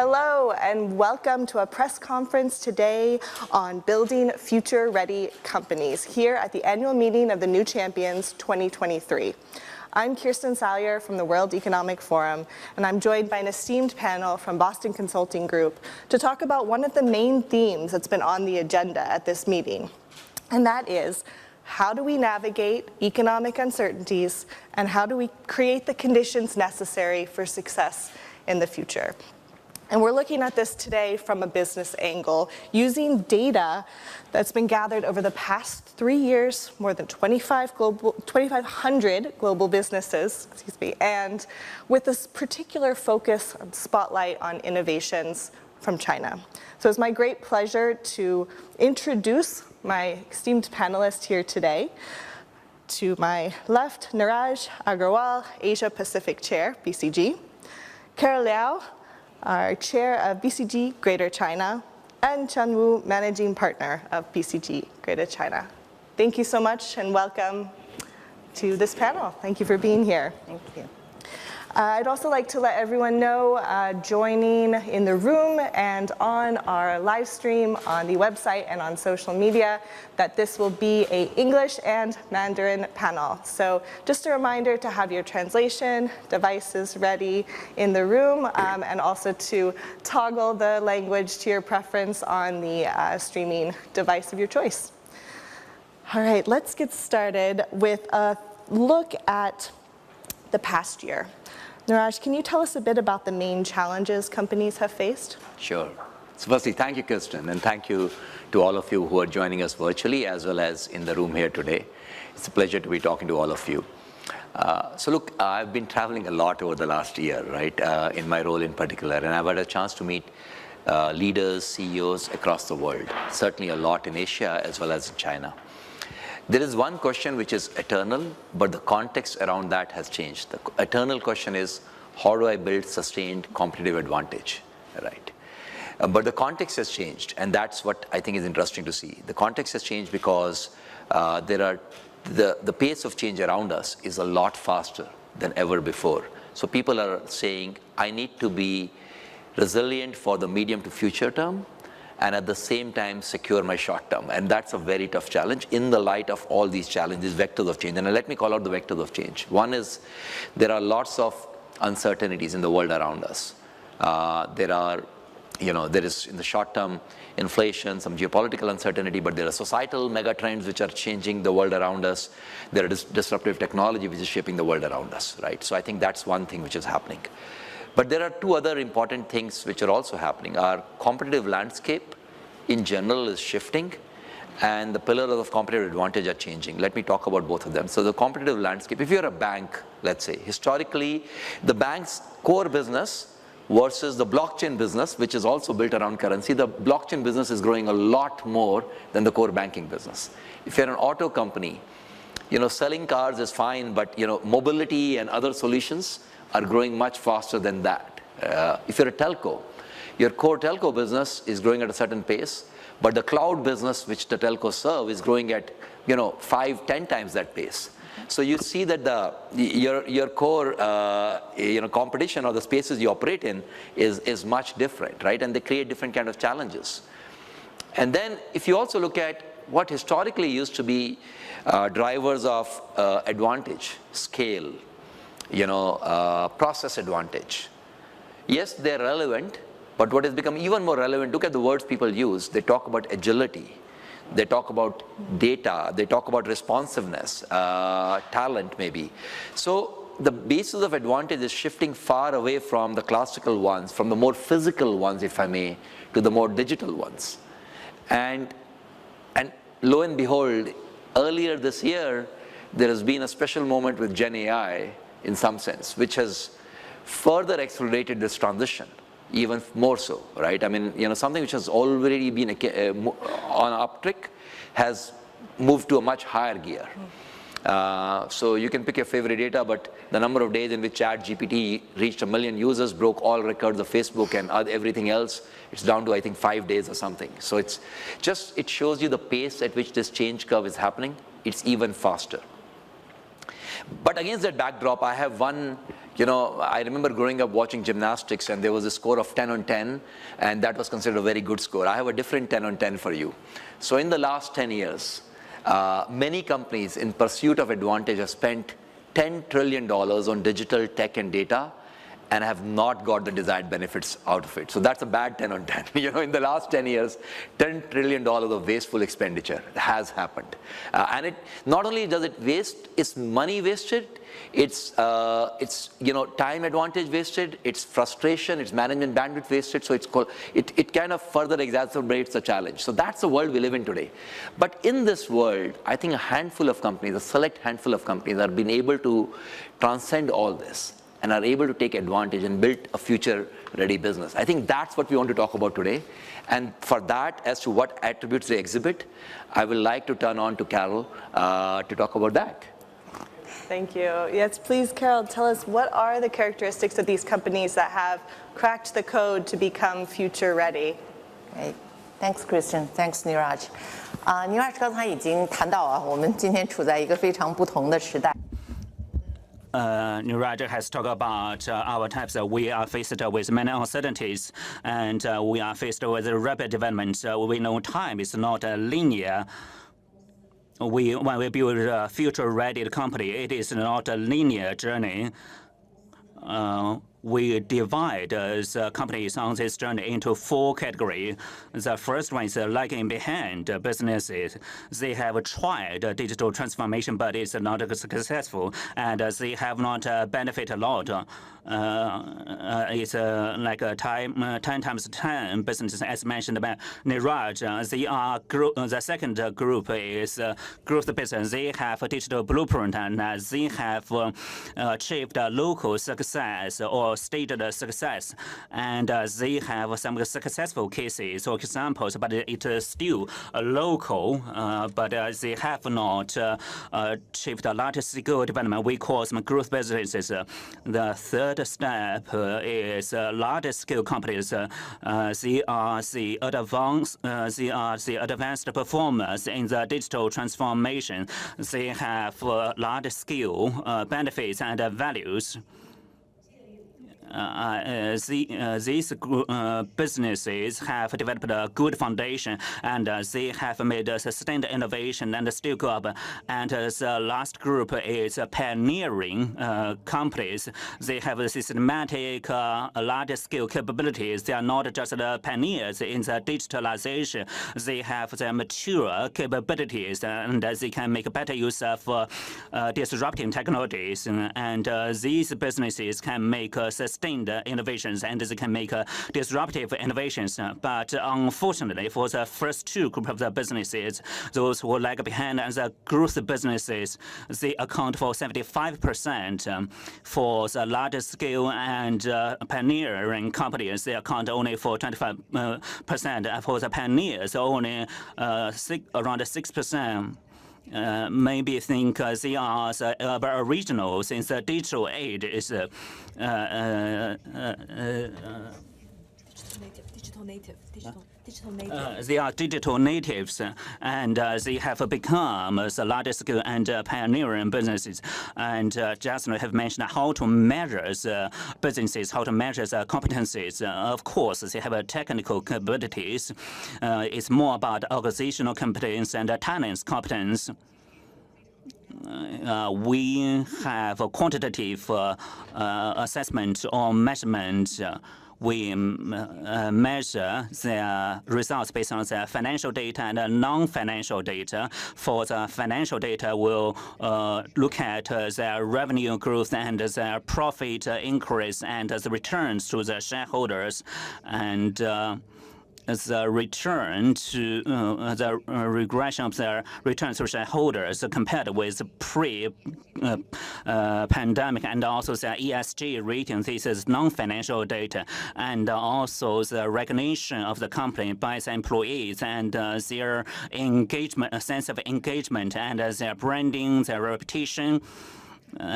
Hello and welcome to a press conference today on building future-ready companies here at the annual meeting of the New Champions 2023. I'm Kirsten Salyer from the World Economic Forum, and I'm joined by an esteemed panel from Boston Consulting Group to talk about one of the main themes that's been on the agenda at this meeting, and that is how do we navigate economic uncertainties and how do we create the conditions necessary for success in the future. And we're looking at this today from a business angle, using data that's been gathered over the past 3 years, more than 2,500 global businesses, and with this particular focus on spotlight on innovations from China. So it's my great pleasure to introduce my esteemed panelists here today. To my left, Niraj Agrawal, Asia Pacific Chair, BCG. Carol Liao, our Chair of BCG Greater China, and Chen Wu, Managing Partner of BCG Greater China. Thank you so much and welcome to this panel. Thank you for being here. Thank you. I'd also like to let everyone know, joining in the room and on our live stream on the website and on social media, that this will be an English and Mandarin panel. So just a reminder to have your translation devices ready in the room, and also to toggle the language to your preference on the streaming device of your choice. All right, let's get started with a look at the past year. Niraj, can you tell us a bit about the main challenges companies have faced? Sure. So firstly, thank you, Kirsten, and thank you to all of you who are joining us virtually as well as in the room here today. It's a pleasure to be talking to all of you. So look, I've been traveling a lot over the last year, right, in my role in particular, and I've had a chance to meet leaders, CEOs across the world, certainly a lot in Asia as well as in China. There is one question which is eternal, but the context around that has changed. The eternal question is, how do I build sustained competitive advantage, right? But the context has changed, and that's what I think is interesting to see. The context has changed because the pace of change around us is a lot faster than ever before. So people are saying, I need to be resilient for the medium to future term, and at the same time secure my short term. And that's a very tough challenge in the light of all these challenges, vectors of change. And let me call out the vectors of change. One is there are lots of uncertainties in the world around us. There is in the short term inflation, some geopolitical uncertainty, but there are societal mega trends which are changing the world around us. There is disruptive technology which is shaping the world around us, right? So I think that's one thing which is happening. But there are two other important things which are also happening. Our competitive landscape in general is shifting, and the pillars of competitive advantage are changing. Let me talk about both of them. So the competitive landscape, if you're a bank, let's say, historically, the bank's core business versus the blockchain business, which is also built around currency, the blockchain business is growing a lot more than the core banking business. If you're an auto company, selling cars is fine, but mobility and other solutions are growing much faster than that. If you're a telco, your core telco business is growing at a certain pace, but the cloud business which the telcos serve is growing at 5-10 times that pace. So you see that your core competition or the spaces you operate in is much different, right? And they create different kind of challenges. And then if you also look at what historically used to be drivers of advantage, scale, process advantage. Yes, they're relevant, but what has become even more relevant, look at the words people use. They talk about agility, they talk about data, they talk about responsiveness, talent maybe. So the basis of advantage is shifting far away from the classical ones, from the more physical ones, if I may, to the more digital ones. And lo and behold, earlier this year, there has been a special moment with Gen AI, in some sense, which has further accelerated this transition, even more so, right? I mean, something which has already been on uptick has moved to a much higher gear. So you can pick your favorite data, but the number of days in which ChatGPT reached 1 million users, broke all records of Facebook and everything else, it's down to, I think, 5 days or something. So it shows you the pace at which this change curve is happening. It's even faster. But against that backdrop, I have one, I remember growing up watching gymnastics, and there was a score of 10 on 10, and that was considered a very good score. I have a different 10 on 10 for you. So in the last 10 years, many companies in pursuit of advantage have spent $10 trillion on digital tech and data, and have not got the desired benefits out of it. So that's a bad 10 on 10. In the last 10 years, $10 trillion of wasteful expenditure has happened. And it not only does it waste, it's money wasted, it's time advantage wasted, it's frustration, it's management bandwidth wasted, so it kind of further exacerbates the challenge. So that's the world we live in today. But in this world, I think a select handful of companies have been able to transcend all this and are able to take advantage and build a future-ready business. I think that's what we want to talk about today. And for that, as to what attributes they exhibit, I would like to turn on to Carol to talk about that. Thank you. Yes, please, Carol, tell us what are the characteristics of these companies that have cracked the code to become future-ready? Great. Thanks, Kristen. Thanks, Niraj. Niraj 刚才已经谈到啊，我们今天处在一个非常不同的时代。Niraj has talked about our times. We are faced with many uncertainties, and we are faced with rapid development. We know time is not linear. When we build a future-ready company, it is not a linear journey. We divide companies on this journey into 4 categories. The first one is lagging behind businesses. They have tried digital transformation, but it's not successful, and they have not benefited a lot. It's like a 10 times 10 businesses, as mentioned by Niraj. They are the second group is growth business. They have a digital blueprint, and they have achieved local success or stated success, and they have some successful cases or examples, but it is still local, but they have not achieved a large scale development. We call them growth businesses. The third step is large scale companies. They are the advanced performers in the digital transformation. They have large scale benefits and values. These businesses have developed a good foundation, and they have made a sustained innovation and still go up. And the last group is pioneering companies. They have systematic, large-scale capabilities. They are not just the pioneers in the digitalization. They have the mature capabilities, and they can make better use of disrupting technologies. And these businesses can make sustained innovations, and they can make disruptive innovations. But unfortunately, for the first 2 groups of the businesses, those who lag behind as the growth businesses, they account for 75%. For the large scale and pioneering companies, they account only for 25%. For the pioneers, only around 6%. Maybe think they are the original, since the digital age is digital native. They are digital natives, and they have become the largest scale and pioneering businesses. And Justin have mentioned how to measure the businesses, how to measure the competencies. Of course, they have technical capabilities. It's more about organizational competence and talents competence. We have a quantitative assessment or measurement. We measure their results based on their financial data and non-financial data. For the financial data, we'll look at their revenue growth and their profit increase and the returns to the shareholders. And the return to the regression of their returns to shareholders compared with pre-pandemic, and also the ESG rating. This is non-financial data, and also the recognition of the company by the employees and their engagement, a sense of engagement, and their branding, their reputation.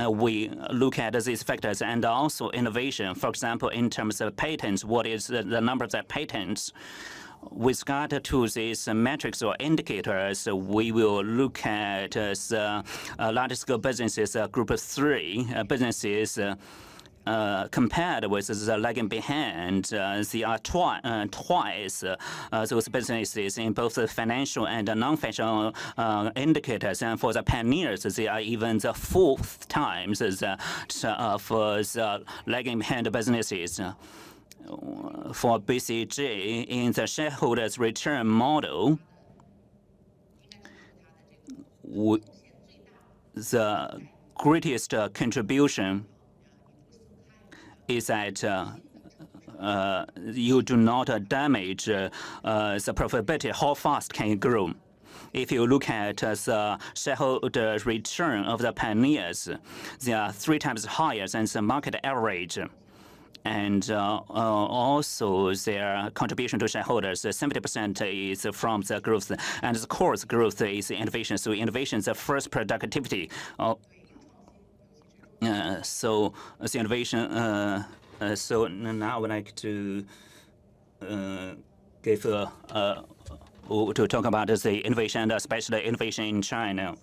We look at these factors, and also innovation. For example, in terms of patents, what is the number of the patents? with regard to these metrics or indicators, we will look at large-scale businesses, group 3 businesses, compared with the lagging behind. They are twice those businesses in both the financial and non-financial indicators. And for the pioneers, they are even the 4th times of the lagging behind businesses. For BCG, in the shareholders' return model, the greatest contribution is that you do not damage the profitability. How fast can you grow? If you look at the shareholder return of the pioneers, they are 3 times higher than the market average. And also their contribution to shareholders, 70% is from the growth, and the core growth is innovation. So innovation is the first productivity. So the innovation. So now I would like to talk about the innovation, especially innovation in China.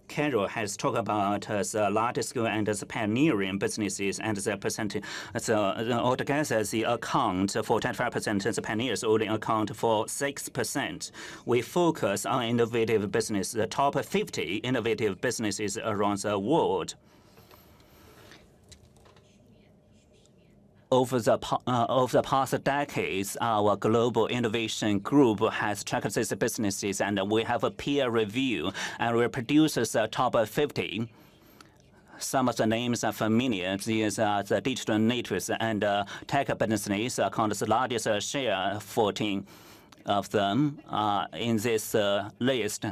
Carol has talked about the large scale and the pioneering businesses and the percentage. So altogether, they account for 25%. The pioneers only account for 6%. We focus on innovative business, the top 50 innovative businesses around the world. Over the past decades, our global innovation group has tracked these businesses, and we have a peer review, and we produce the top 50. Some of the names are familiar. These are the digital natives and tech businesses account the largest share, 14 of them in this list.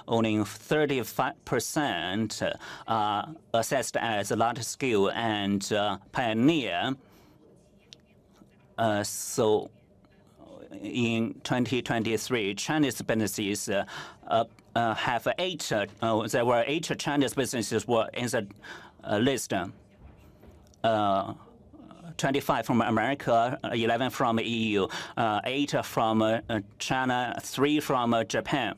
Only 35% are assessed as large scale and pioneer. So in 2023, Chinese businesses have 8. There were 8 Chinese businesses were in the list. 25 from America, 11 from EU, 8 from China, 3 from Japan.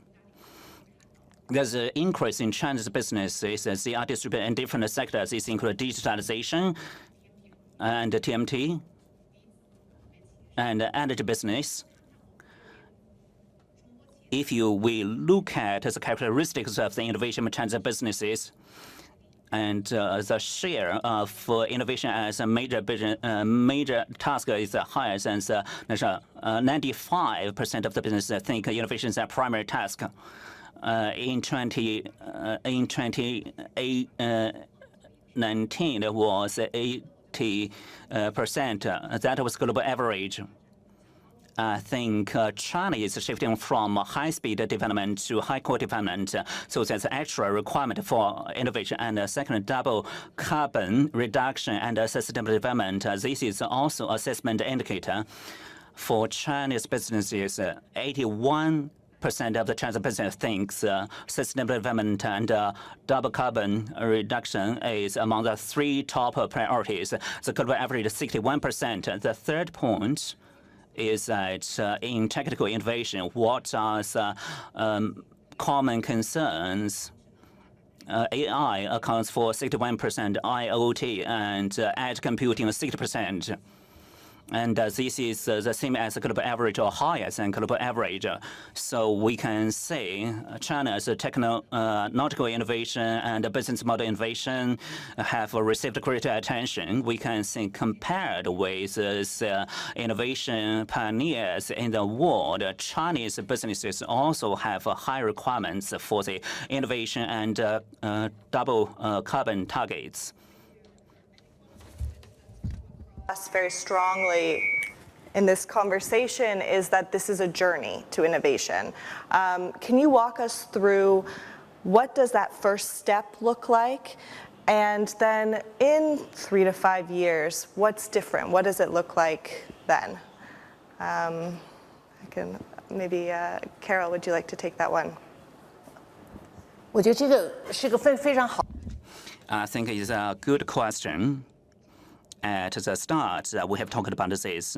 There's an increase in Chinese businesses. They are distributed in different sectors. These include digitalization and TMT. And energy business. If we look at the characteristics of the innovation Chinese businesses, and the share of innovation as a major task is higher than 95% of the business think innovation is a primary task. In 2019, it was 80%. That was global average. I think China is shifting from high-speed development to high-quality development. So there's an extra requirement for innovation. And second, double carbon reduction and sustainable development. This is also assessment indicator for Chinese businesses. 81% of the Chinese business thinks sustainable development and double carbon reduction is among the 3 top priorities. The global average is 61%. The third point is that in technical innovation, what are the common concerns? AI accounts for 61%, IoT and edge computing 60%. And this is the same as the global average or higher than global average. So we can say China's technological innovation and business model innovation have received greater attention. We can say compared with the innovation pioneers in the world, Chinese businesses also have high requirements for the innovation and double carbon targets. Us very strongly in this conversation is that this is a journey to innovation. Can you walk us through what does that first step look like? And then in 3 to 5 years, what's different? What does it look like then? I can maybe, Carol, would you like to take that one? 我觉得这个是个非常好。I think it's a good question. At the start, we have talked about this.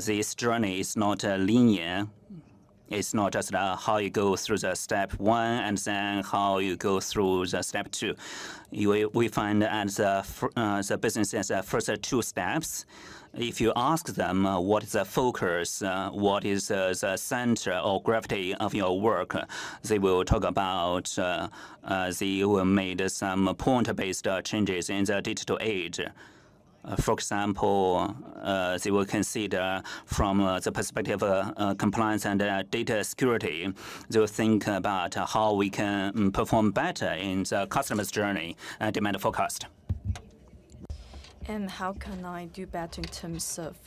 This journey is not linear. It's not just how you go through the step 1 and then how you go through the step 2. We find at the business's first 2 steps, if you ask them what is the focus, what is the center or gravity of your work, they will talk about they will make some point-based changes in the digital age. For example, they will consider from the perspective of compliance and data security. They will think about how we can perform better in the customer's journey and demand forecast. And how can I do better in terms of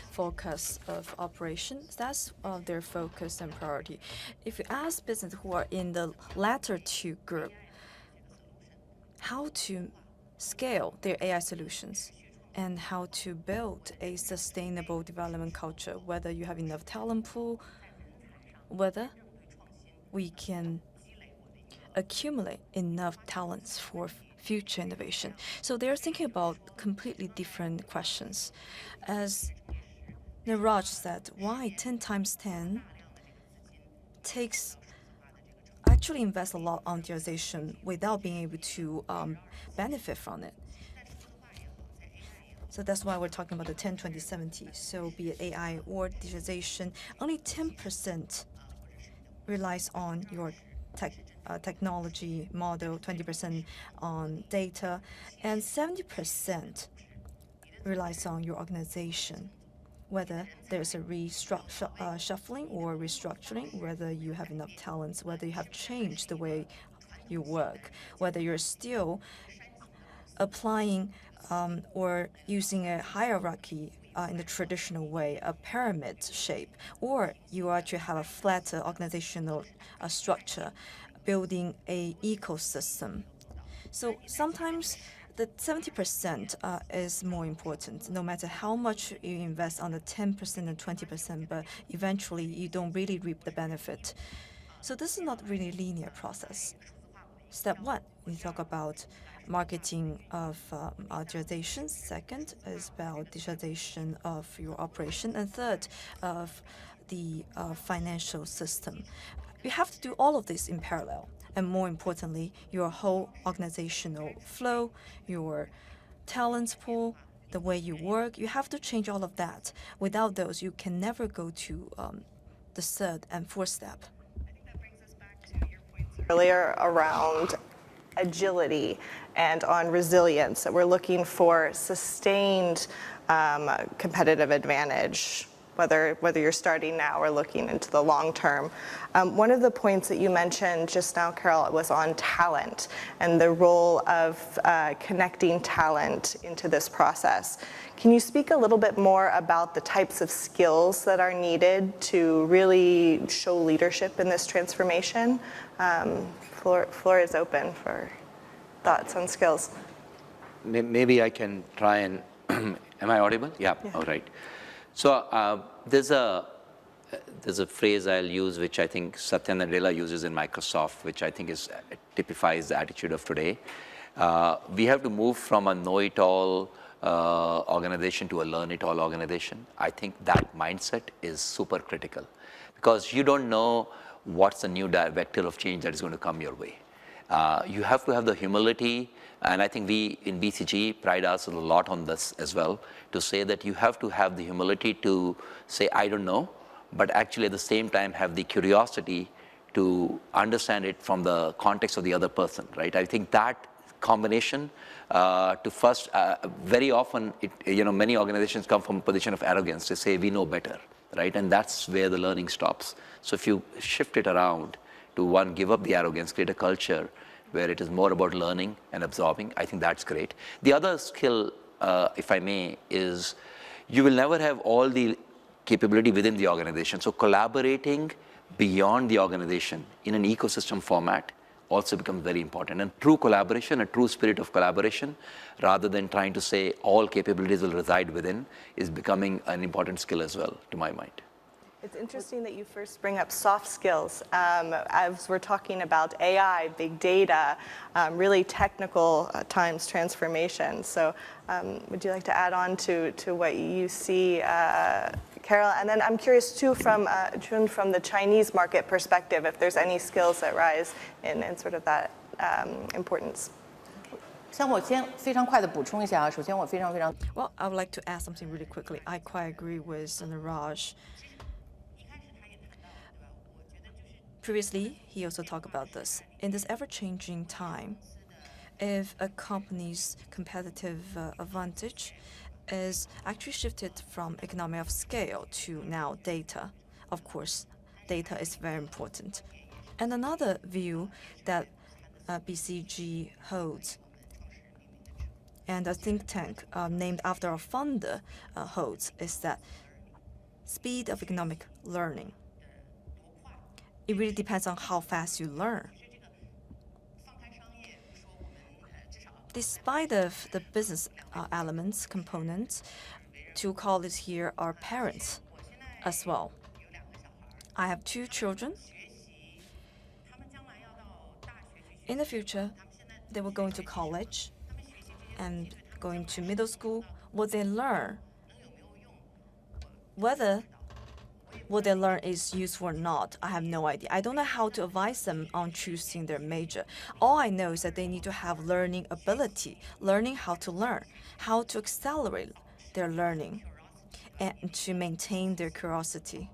focus of operations? That's their focus and priority. If you ask business who are in the latter 2 group, how to scale their AI solutions, and how to build a sustainable development culture, whether you have enough talent pool, whether we can accumulate enough talents for future innovation. So they're thinking about completely different questions. As Niraj said, why 10 times 10 actually invest a lot on digitalization without being able to benefit from it. So that's why we're talking about the 10, 20, 70. So be it AI or digitalization, only 10% relies on your technology model, 20% on data, and 70% relies on your organization, whether there's a shuffling or restructuring, whether you have enough talents, whether you have changed the way you work, whether you're still applying or using a hierarchy in the traditional way, a pyramid shape, or you actually have a flatter organizational structure, building a ecosystem. So sometimes the 70% is more important, no matter how much you invest on the 10% and 20%, but eventually you don't really reap the benefit. So this is not really a linear process. Step 1, we talk about marketing of digitalization. Second is about digitalization of your operation. And third, of the financial system. You have to do all of this in parallel. And more importantly, your whole organizational flow, your talent pool, the way you work, you have to change all of that. Without those, you can never go to the 3rd and 4th step. Earlier around agility and on resilience, that we're looking for sustained competitive advantage, whether you're starting now or looking into the long term. One of the points that you mentioned just now, Carol, was on talent and the role of connecting talent into this process. Can you speak a little bit more about the types of skills that are needed to really show leadership in this transformation? Floor is open for thoughts on skills. Maybe I can try and, am I audible? Yeah. All right. So there's a phrase I'll use, which I think Satya Nadella uses in Microsoft, which I think typifies the attitude of today. We have to move from a know-it-all organization to a learn-it-all organization. I think that mindset is super critical, because you don't know what's the new vector of change that is going to come your way. You have to have the humility, and I think we in BCG pride ourselves a lot on this as well, to say that you have to have the humility to say, I don't know, but actually at the same time have the curiosity to understand it from the context of the other person, right? I think that combination to first, very often, many organizations come from a position of arrogance to say we know better, right? And that's where the learning stops. So if you shift it around to one, give up the arrogance, create a culture where it is more about learning and absorbing, I think that's great. The other skill, if I may, is you will never have all the capability within the organization. So collaborating beyond the organization in an ecosystem format also becomes very important. And true collaboration, a true spirit of collaboration, rather than trying to say all capabilities will reside within, is becoming an important skill as well, to my mind. It's interesting that you first bring up soft skills. As we're talking about AI, big data, really technical times transformation. So would you like to add on to what you see, Carol? And then I'm curious too from the Chinese market perspective, if there's any skills that rise in sort of that importance. 像我先非常快的补充一下啊，首先我非常 Well, I would like to add something really quickly. I quite agree with Niraj. Previously, he also talked about this. In this ever-changing time, if a company's competitive advantage is actually shifted from economy of scale to now data, of course, data is very important. And another view that BCG holds, and a think tank named after our founder holds, is that speed of economic learning. It really depends on how fast you learn. Despite of the business elements, components, two colleagues here are parents as well. I have 2 children. In the future, they will go into college and going to middle school. What they learn, whether what they learn is useful or not, I have no idea. I don't know how to advise them on choosing their major. All I know is that they need to have learning ability, learning how to learn, how to accelerate their learning, and to maintain their curiosity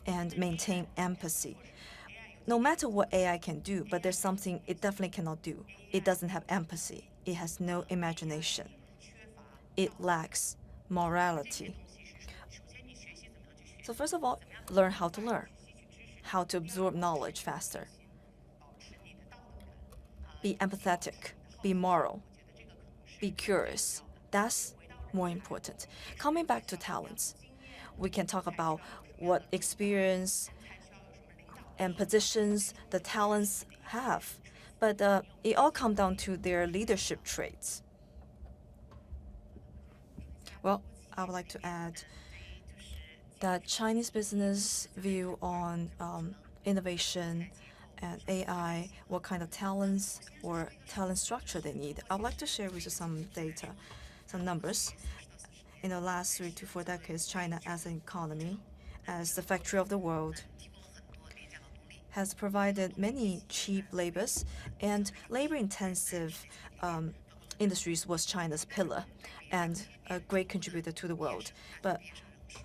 and maintain empathy. No matter what AI can do, but there's something it definitely cannot do. It doesn't have empathy. It has no imagination. It lacks morality. So first of all, learn how to absorb knowledge faster. Be empathetic, be moral, be curious. That's more important. Coming back to talents, we can talk about what experience and positions the talents have, but it all comes down to their leadership traits. Well, I would like to add that Chinese business view on innovation and AI, what kind of talents or talent structure they need. I would like to share with you some data, some numbers. In the last 3 to 4 decades, China as an economy, as the factory of the world, has provided many cheap labors, and labor-intensive industries was China's pillar and a great contributor to the world. But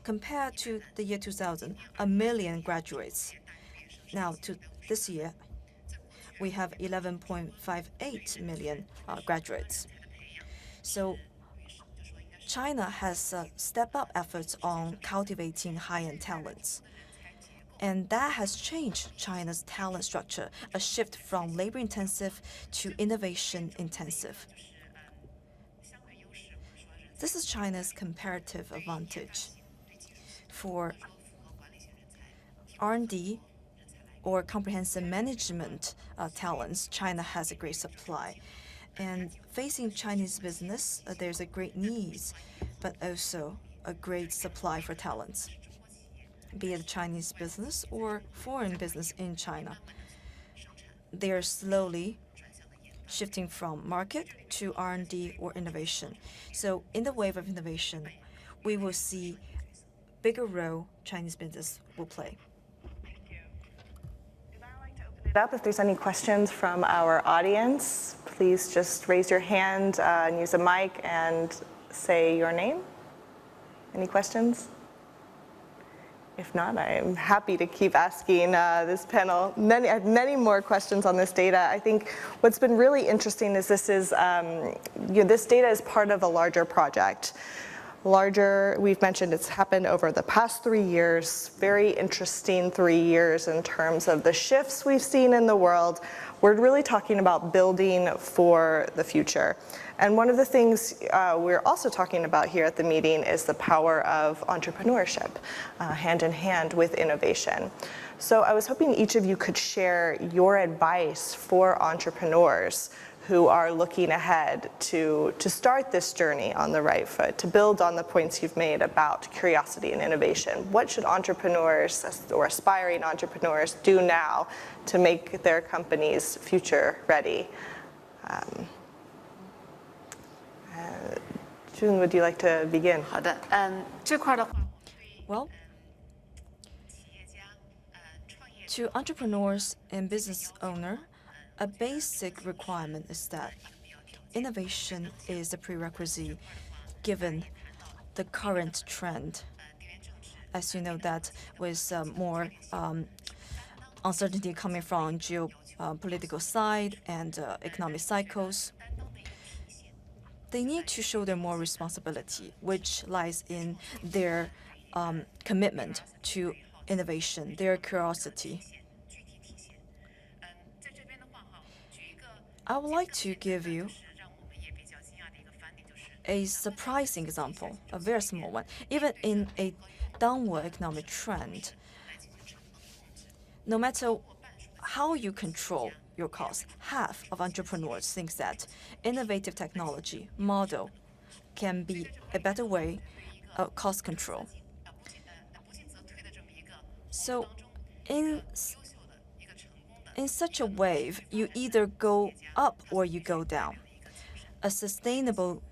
compared to the year 2000, 1 million graduates. Now, to this year, we have 11.58 million graduates. So China has stepped up efforts on cultivating high-end talents. And that has changed China's talent structure, a shift from labor-intensive to innovation-intensive. This is China's comparative advantage. For R&D or comprehensive management talents, China has a great supply. And facing Chinese business, there's a great need, but also a great supply for talents, be it Chinese business or foreign business in China. They are slowly shifting from market to R&D or innovation. So in the wave of innovation, we will see bigger role Chinese business will play. Up. If there's any questions from our audience, please just raise your hand and use a mic and say your name. Any questions? If not, I'm happy to keep asking this panel many more questions on this data. I think what's been really interesting is this data is part of a larger project. We've mentioned it's happened over the past 3 years, very interesting 3 years in terms of the shifts we've seen in the world. We're really talking about building for the future. And one of the things we're also talking about here at the meeting is the power of entrepreneurship, hand in hand with innovation. So I was hoping each of you could share your advice for entrepreneurs who are looking ahead to start this journey on the right foot, to build on the points you've made about curiosity and innovation? What should entrepreneurs or aspiring entrepreneurs do now to make their companies future ready? June, would you like to begin? 好的，这块的话， Well, to entrepreneurs and business owner, a basic requirement is that innovation is a prerequisite given the current trend. As you know that with more uncertainty coming from geopolitical side and economic cycles, they need to show their more responsibility, which lies in their commitment to innovation, their curiosity. I would like to give you a surprising example, a very small one. Even in a downward economic trend, no matter how you control your costs, half of entrepreneurs think that innovative technology model can be a better way of cost control. So in such a wave, you either go up or you go down. A sustainable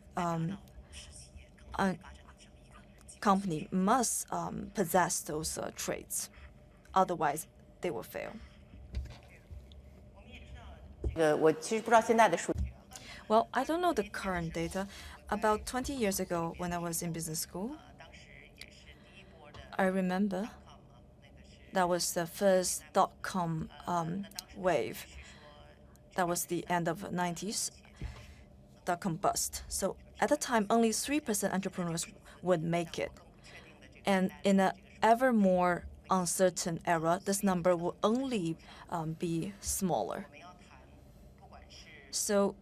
company must possess those traits. Otherwise, they will fail. 我其实不知道现在的数。 Well, I don't know the current data. About 20 years ago, when I was in business school, I remember that was the first dot-com wave. That was the end of the 90s, dot-com bust. So at the time, only 3% entrepreneurs would make it. And in an ever more uncertain era, this number will only be smaller. So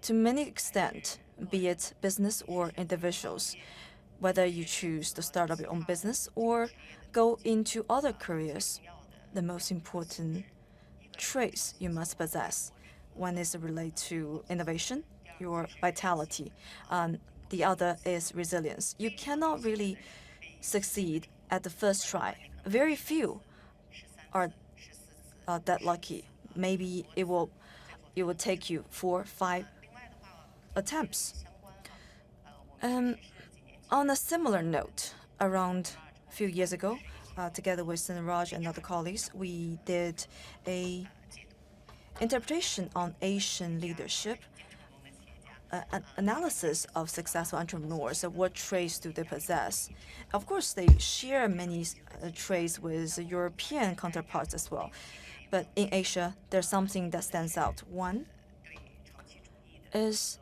to many extent, be it business or individuals, whether you choose to start up your own business or go into other careers, the most important traits you must possess. One is related to innovation, your vitality. The other is resilience. You cannot really succeed at the first try. Very few are that lucky. Maybe it will take you 4 or 5 attempts. On a similar note, around a few years ago, together with Raj and other colleagues, we did a interpretation on Asian leadership, an analysis of successful entrepreneurs. So what traits do they possess? Of course, they share many traits with European counterparts as well. But in Asia, there's something that stands out. One is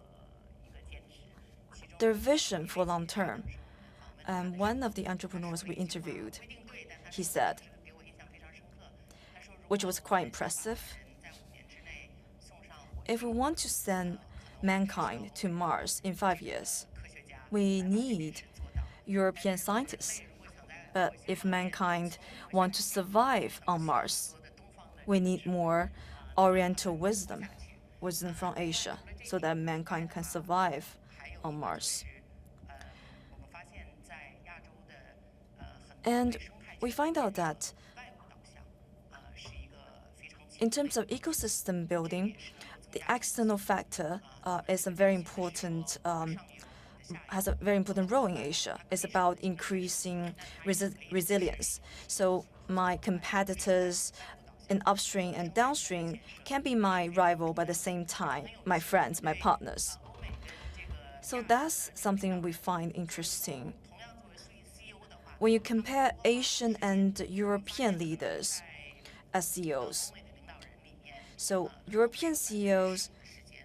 their vision for long term. One of the entrepreneurs we interviewed, he said, which was quite impressive, if we want to send mankind to Mars in 5 years, we need European scientists. But if mankind want to survive on Mars, we need more Oriental wisdom from Asia, so that mankind can survive on Mars. And we find out that in terms of ecosystem building, the external factor is a very important has a very important role in Asia. It's about increasing resilience. So my competitors in upstream and downstream can be my rival, but at the same time, my friends, my partners. So that's something we find interesting. When you compare Asian and European leaders as CEOs, so European CEOs,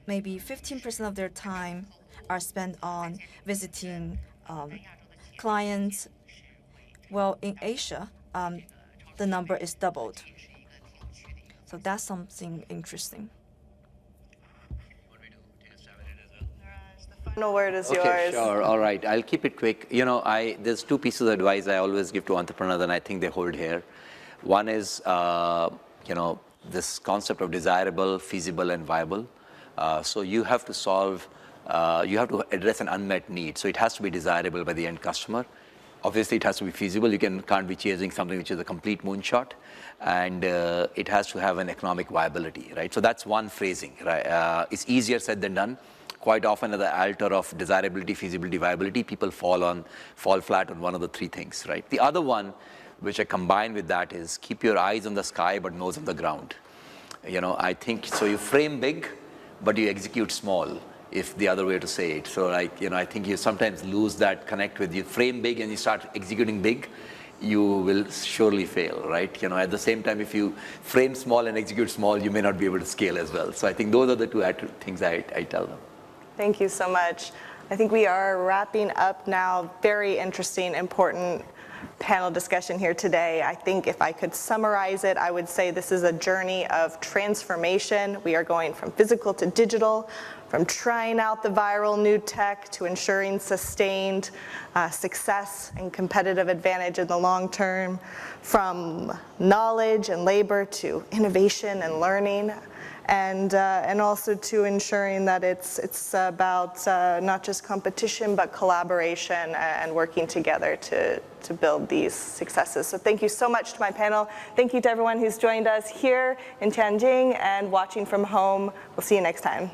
maybe 15% of their time are spent on visiting clients. Well, in Asia, the number is doubled. So that's something interesting. No word is Okay, yours. sure. All right. I'll keep it quick. You know, there's 2 pieces of advice I always give to entrepreneurs, and I think they hold here. One is, this concept of desirable, feasible, and viable. So you have to solve, you have to address an unmet need. So it has to be desirable by the end customer. Obviously, it has to be feasible. You can't be chasing something which is a complete moonshot. And it has to have an economic viability, right? So that's one phrasing, right? It's easier said than done. Quite often at the altar of desirability, feasibility, viability, people fall flat on one of the three things, right? The other one, which I combine with that, is keep your eyes on the sky but nose on the ground. You know, I think, so you frame big, but you execute small, if the other way to say it. So like, you know, I think you sometimes lose that connect with you frame big and you start executing big, you will surely fail, right? You know, at the same time, if you frame small and execute small, you may not be able to scale as well. So I think those are the two things I tell them. Thank you so much. I think we are wrapping up now. Very interesting, important panel discussion here today. I think if I could summarize it, I would say this is a journey of transformation. We are going from physical to digital, from trying out the viral new tech to ensuring sustained success and competitive advantage in the long term, from knowledge and labor to innovation and learning. And also to ensuring that it's about not just competition, but collaboration and working together to build these successes. So thank you so much to my panel. Thank you to everyone who's joined us here in Tianjin and watching from home. We'll see you next time.